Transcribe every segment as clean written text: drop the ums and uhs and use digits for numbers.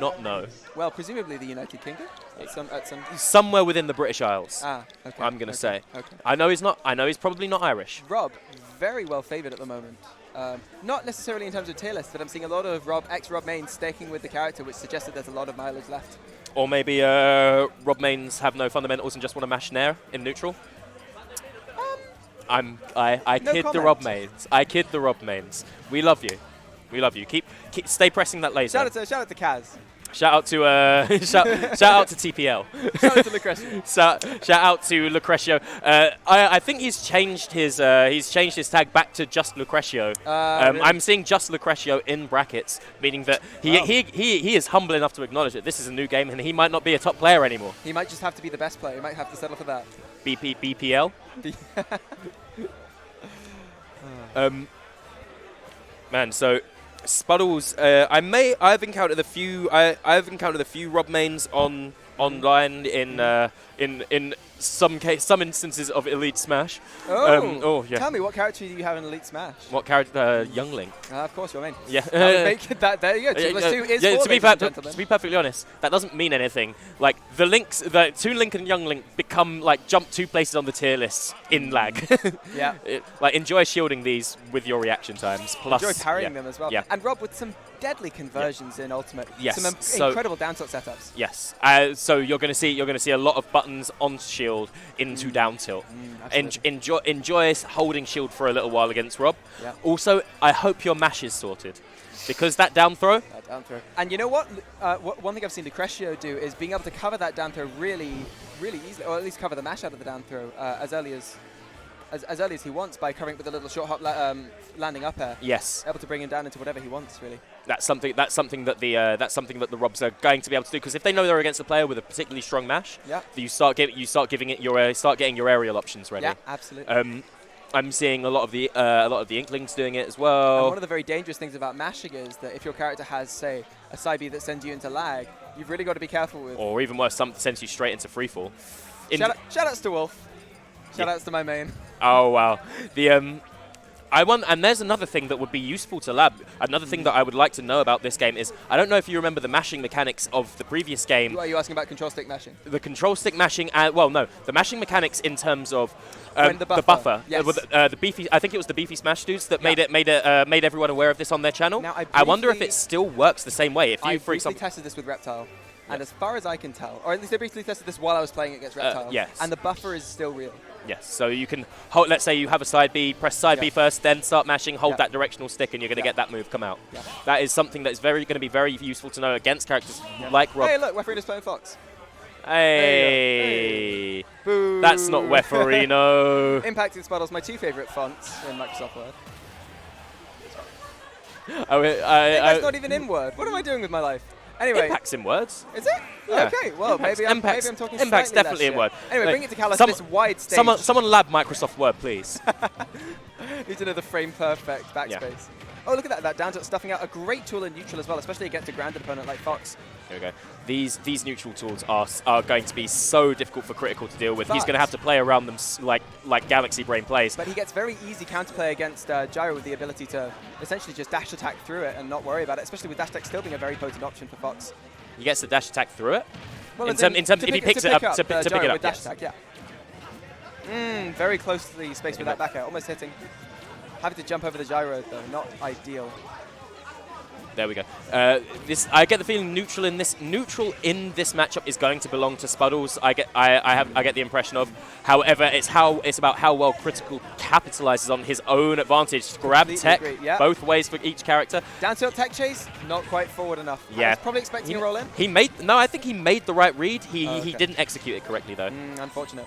not know. Well, presumably the United Kingdom at some. Somewhere within the British Isles. Ah, okay. I'm gonna say. Okay. I know he's not. I know he's probably not Irish. Rob, very well favoured at the moment. Not necessarily in terms of tier list, but I'm seeing a lot of ex-Rob mains sticking with the character, which suggests that there's a lot of mileage left. Or maybe Rob mains have no fundamentals and just want to mash Nair in neutral. I No kid the comment. Rob mains. I kid the Rob mains. We love you. We love you. Keep stay pressing that laser. Shout out to Kaz. Shout out to shout out to TPL. Shout out to Lucrecio. Shout out to Lucrecio. I think he's changed his tag back to just Lucrecio. Really? I'm seeing just Lucrecio in brackets, meaning that he is humble enough to acknowledge that this is a new game and he might not be a top player anymore. He might just have to be the best player. He might have to settle for that. BPL. Man, so Spuddles. I've encountered a few. I've encountered a few Rob mains online in some instances of Elite Smash. Oh, yeah. Tell me, what character do you have in Elite Smash? What character? Youngling. Of course, your main. Yeah. That would make it that. There you go. 2 plus 2 is 4, to be ladies and gentlemen. to be perfectly honest, that doesn't mean anything. Like the Toon Link and Young Link become like jump 2 places on the tier lists in lag. Yeah. Like enjoy shielding these with your reaction times. Plus, Enjoy parrying them as well. Yeah. And Rob with some deadly conversions in Ultimate. Yes. Some incredible down tilt setups. Yes. So you're going to see a lot of buttons on shield into down tilt. Enjoy holding shield for a little while against Rob. Yeah. Also, I hope your mash is sorted. Because that down throw. And you know what? One thing I've seen Lucrecio do is being able to cover that down throw really easily, or at least cover the mash out of the down throw as early as he wants by covering with a little short hop landing up air. Yes. Able to bring him down into whatever he wants, really. That's something that the Robs are going to be able to do, because if they know they're against a player with a particularly strong mash, you start getting your aerial options ready. Yeah, absolutely. I'm seeing a lot of the Inklings doing it as well. And one of the very dangerous things about mashing is that if your character has, say, a side B that sends you into lag, you've really got to be careful with. Or even worse, something sends you straight into freefall. Shoutouts to Wolf. Shoutouts to my main. Oh wow. And there's another thing that would be useful to lab. Another thing that I would like to know about this game is, I don't know if you remember the mashing mechanics of the previous game. Are you asking about control stick mashing? The control stick mashing, the mashing mechanics in terms of the buffer. Yes. The beefy. I think it was the beefy Smash dudes that made everyone aware of this on their channel. Now, I wonder if it still works the same way. If you, for example, tested this with Reptile. And as far as I can tell, or at least I briefly tested this while I was playing against Reptile, yes. and the buffer is still real. Yes, so you can hold, let's say you have a side B, press side B first, then start mashing, hold that directional stick, and you're going to get that move come out. Yeah. That is something that's going to be very useful to know against characters like Rob. Hey, look, Weferino's playing Fox. Hey, Boo. That's not Weferino. Impact and Spuddles, my 2 favorite fonts in Microsoft Word. That's not even in Word. What am I doing with my life? Anyway, Impact's in words. Is it? Yeah. Okay, well, maybe I'm talking Impact's slightly definitely less in Word. Anyway, bring it to Callus, this wide stage. Someone lab Microsoft Word, please. Need to know the frame perfect backspace. Yeah. Oh, look at that down to stuffing out a great tool in neutral as well, especially against a grounded opponent like Fox. Here we go. These neutral tools are going to be so difficult for Critical to deal with. He's going to have to play around them like Galaxy Brain plays. But he gets very easy counterplay against Gyro with the ability to essentially just dash attack through it and not worry about it, especially with dash attack still being a very potent option for Fox. He gets the dash attack through it? Well, in terms if he picks it up, to pick it up, with dash attack, yeah. Very closely spaced with that back air, almost hitting. Having to jump over the gyro though, not ideal. There we go. I get the feeling neutral in this matchup is going to belong to Spuddles. I get the impression of. However, it's about how well Critical capitalizes on his own advantage. Grab tech both ways for each character. Down tilt tech chase, not quite forward enough. Yeah, I was probably expecting a roll in. I think he made the right read. He didn't execute it correctly though. Unfortunate.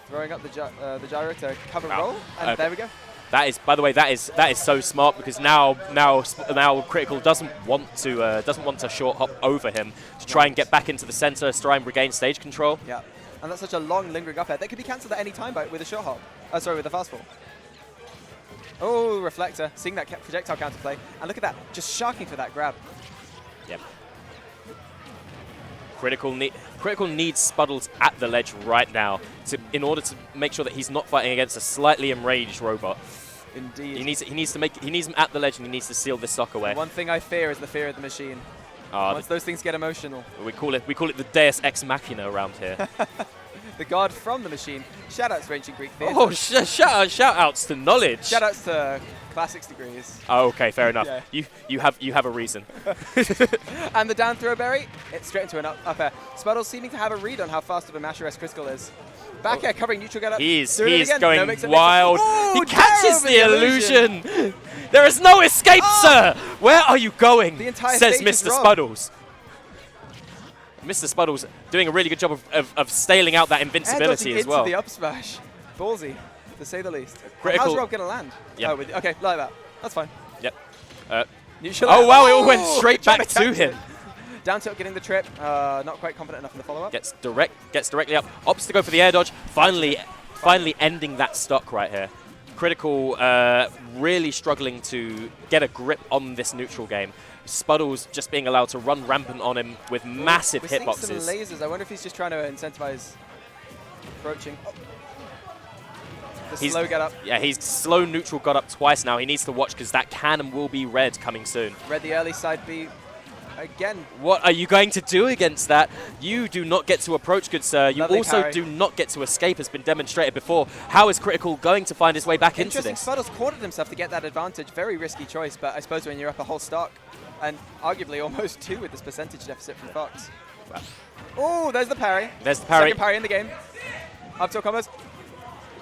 Throwing up the gyro to cover roll, and there we go. That is, by the way, that is so smart, because now Critical doesn't want to short hop over him to try and get back into the center, to try and regain stage control. Yeah, and that's such a long lingering up air. That could be cancelled at any time with a short hop. With a fast fall. Oh, reflector, seeing that projectile counterplay, and look at that, just sharking for that grab. Yep. Critical needs Spuddles at the ledge right now in order to make sure that he's not fighting against a slightly enraged robot. Indeed. He needs him at the ledge, and he needs to seal this stock away. One thing I fear is the fear of the machine. Once those things get emotional. We call it the Deus Ex Machina around here. The god from the machine. Shoutouts to Ancient Greek Theatre. Oh, shout outs to knowledge. Shoutouts to Classics degrees. Oh, okay, fair enough. Yeah. You have a reason. And the down throw berry, it's straight into an up air. Spuddles seeming to have a read on how fast of a masher S Critical is. Back air covering neutral get up. He's going wild. Ooh, he catches Darrow the illusion. There is no escape, sir. Where are you going? The entire says stage is Mr. robbed. Spuddles. Mr. Spuddles doing a really good job of staling out that invincibility as well. Into the up smash. Ballsy, to say the least. Critical. How's Rob going to land? Yeah. Oh, okay, like that. That's fine. Yep. Neutral Oh, wow, it all went straight back to attacked him. it. Down tilt getting the trip. Not quite confident enough in the follow-up. Gets directly up. Opts to go for the air dodge. Finally ending that stock right here. Critical really struggling to get a grip on this neutral game. Spuddles just being allowed to run rampant on him with massive We're seeing hitboxes. some lasers. I wonder if he's just trying to incentivize approaching. Oh. The slow get up. Yeah, he's slow neutral got up twice now. He needs to watch because that can and will be red coming soon. Read the early side B. Again. What are you going to do against that? You do not get to approach, good sir. You Lovely also parry. do not get to escape, has been demonstrated before. How is Critical going to find his way back into Interesting. this? Spuddles cornered himself to get that advantage. Very risky choice, but I suppose when you're up a whole stock, and arguably almost 2 with this percentage deficit from Fox. Wow. Oh, there's the parry. There's the parry. Second parry in the game. Up tilt combos.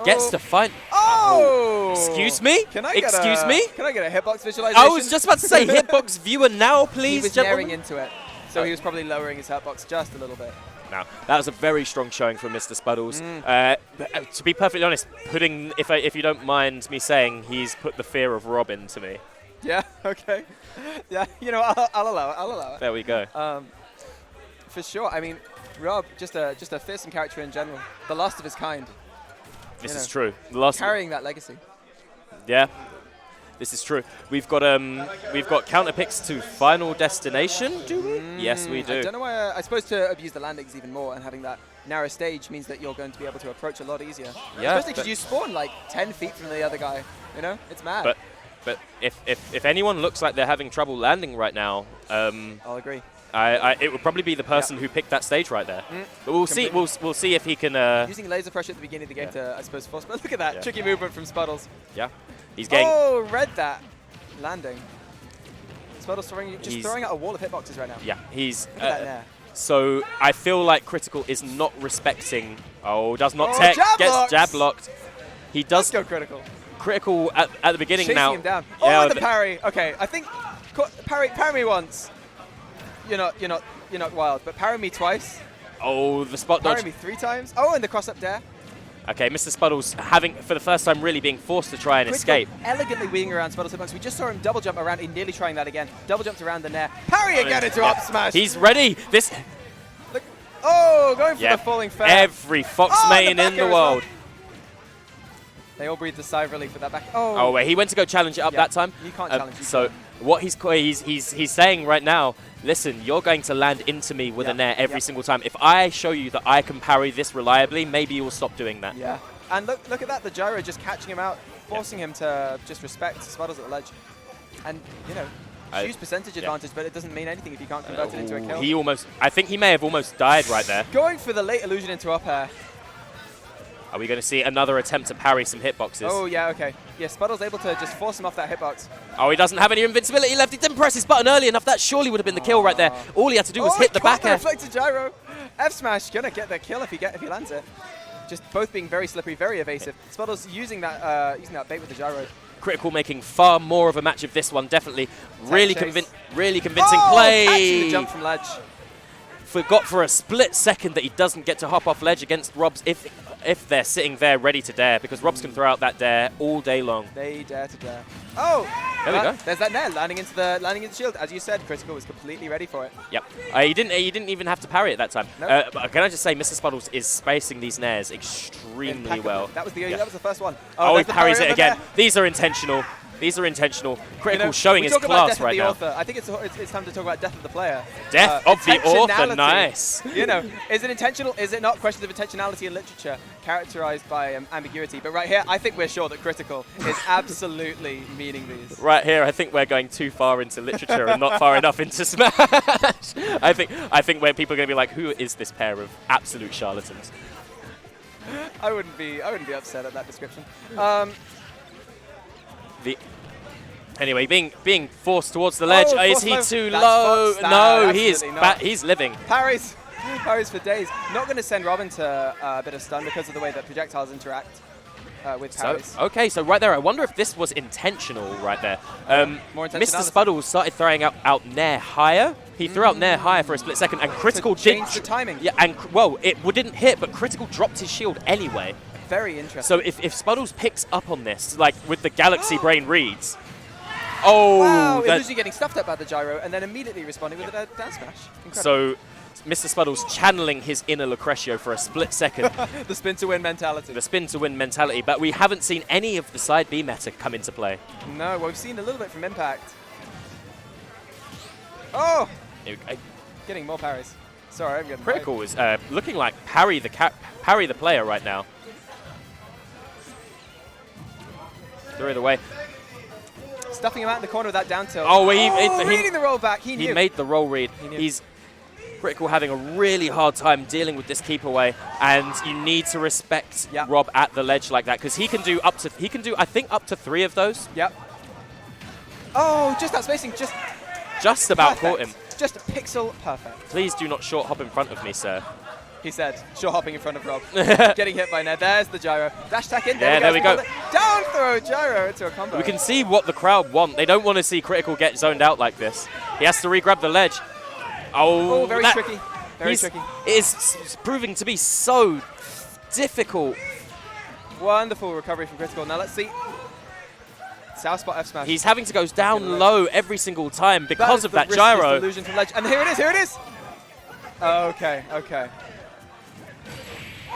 Gets to find. Oh! Excuse me? Can I get Excuse me? Can I get a hitbox visualization? I was just about to say hitbox viewer now, please, He was gentlemen. naring into it, so he was probably lowering his hitbox just a little bit. Now, that was a very strong showing from Mr. Spuddles. To be perfectly honest, if you don't mind me saying, he's put the fear of Rob into me. Yeah, okay. Yeah, you know, I'll allow it. I'll allow it. There we go. For sure. I mean, Rob, just a fearsome character in general. The last of his kind. This is true. The last carrying that legacy. Yeah, this is true. We've got counter picks to Final Destination. Do we? Yes, we do. I don't know why. I suppose to abuse the landings even more and having that narrow stage means that you're going to be able to approach a lot easier. Yeah, especially because you spawn like 10 feet from the other guy. You know, it's mad. But if anyone looks like they're having trouble landing right now, I'll agree. it would probably be the person who picked that stage right there. But we'll see. We'll see if he can. Using laser pressure at the beginning of the game to, I suppose, force. But look at that tricky movement from Spuddles. Yeah, he's getting. Oh, read that landing. Spuddles throwing out a wall of hitboxes right now. Yeah, he's. Look at that there. So I feel like Critical is not respecting. Oh, does not Oh, tech. jab Gets locks. jab locked. He does. Let's go Critical. Critical at the beginning Chasing now. him down. Yeah, Oh, the parry. Okay, I think parry me once. You're not wild, but parry me twice. Oh, the spot Parry dodge. me 3 times. Oh, and the cross up dare. Okay, Mr. Spuddles having, for the first time, really being forced to try and Critical escape. elegantly weaving around Spuddles hitbox. We just saw him double jump around. He nearly trying that again. Double jumped around the nair. Parry again into up smash. He's ready. This. Look. Oh, going for the falling fair. Every Fox main in the world. They all breathed a sigh of relief with that back. Oh, Oh wait, he went to go challenge it up that time. You can't challenge. So what he's saying right now, listen, you're going to land into me with a nair every single time. If I show you that I can parry this reliably, maybe you will stop doing that. Yeah, and look at that, the gyro just catching him out, forcing him to just respect Spuddles at the ledge. And, you know, huge percentage advantage, but it doesn't mean anything if you can't convert it into a kill. I think he may have almost died right there. Going for the late illusion into up air. Are we going to see another attempt to parry some hitboxes? Oh, yeah, okay. Yeah, Spuddles able to just force him off that hitbox. Oh, he doesn't have any invincibility left. He didn't press his button early enough. That surely would have been the kill right there. All he had to do was hit the back air. Reflected gyro. F smash gonna get the kill if he lands it. Just both being very slippery, very evasive. Spuddles using that bait with the gyro. Critical making far more of a match of this one, definitely. Really convincing Catching play. the jump from ledge. Forgot for a split second that he doesn't get to hop off ledge against Robs if they're sitting there ready to dare, because Robs can throw out that dare all day long. They dare to dare. Oh! There we go. There's that nair landing into the shield. As you said, Critical was completely ready for it. Yep. He didn't even have to parry it that time. Nope. But can I just say, Mr. Spuddles is spacing these nairs extremely well. That was the first one. Oh, he there's the parries parry it over again. there. These are intentional. These are intentional. Critical You know, showing we his talk about class death of right the now. author. I think it's time to talk about death of the player. Death of the author, Intentionality. nice. You know, is it intentional? Is it not? Questions of intentionality in literature characterized by ambiguity. But right here, I think we're sure that Critical is absolutely meaning these. Right here, I think we're going too far into literature and not far enough into Smash. I think where people are going to be like, who is this pair of absolute charlatans? I wouldn't be upset at that description. Anyway, being forced towards the ledge. Oh, is he forced too low. low? That's No, not. he's living. Parries for days. Not going to send Robin to a bit of stun because of the way that projectiles interact with parries. So right there, I wonder if this was intentional right there. More Mr. Spuddles started throwing out Nair higher. He threw out Nair higher for a split second, and Critical changed the timing. Yeah, and well, it didn't hit, but Critical dropped his shield anyway. Very interesting. So if Spuddles picks up on this, like with the Galaxy Brain reads, oh, wow, Illusion getting stuffed up by the gyro and then immediately responding with a down smash. Incredible. So Mr. Spuddles channeling his inner Lucretio for a split second. The spin to win mentality. The spin to win mentality, but we haven't seen any of the side B meta come into play. No, well, we've seen a little bit from Impact. Oh! Okay. Getting more parries. Sorry, I'm getting Critical is looking like parry the player right now. Through the way. Stuffing him out in the corner with that down tilt. Oh, reading the roll back. He knew. He made the roll read. He's Critical having a really hard time dealing with this keep away, and you need to respect Rob at the ledge like that because he can do I think up to 3 of those. Yep. Oh, just that spacing, just about perfect. Caught him. Just a pixel perfect. Please do not short hop in front of me, sir. He said, short hopping in front of Rob. Getting hit by Ned. There's the gyro. Dash attack in. There we go. Down throw gyro into a combo. We can see what the crowd want. They don't want to see Critical get zoned out like this. He has to re-grab the ledge. Oh, very tricky. Very tricky. It is proving to be so difficult. Wonderful recovery from Critical. Now let's see. South spot F smash. He's having to go down low every single time because of that gyro. Illusion from ledge. And here it is. Here it is. Okay. Okay.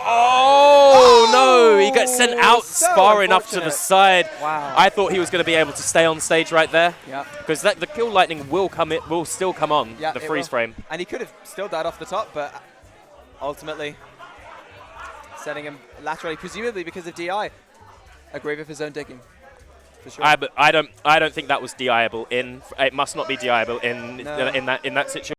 Oh, no, he got sent out so far enough to the side. Wow. I thought he was going to be able to stay on stage right there. Yeah. Because the kill lightning will still come on, the freeze frame. And he could have still died off the top, but ultimately sending him laterally, presumably because of DI. A grave of his own digging. For sure. But I don't think that was DI-able in. It must not be DI-able in that situation.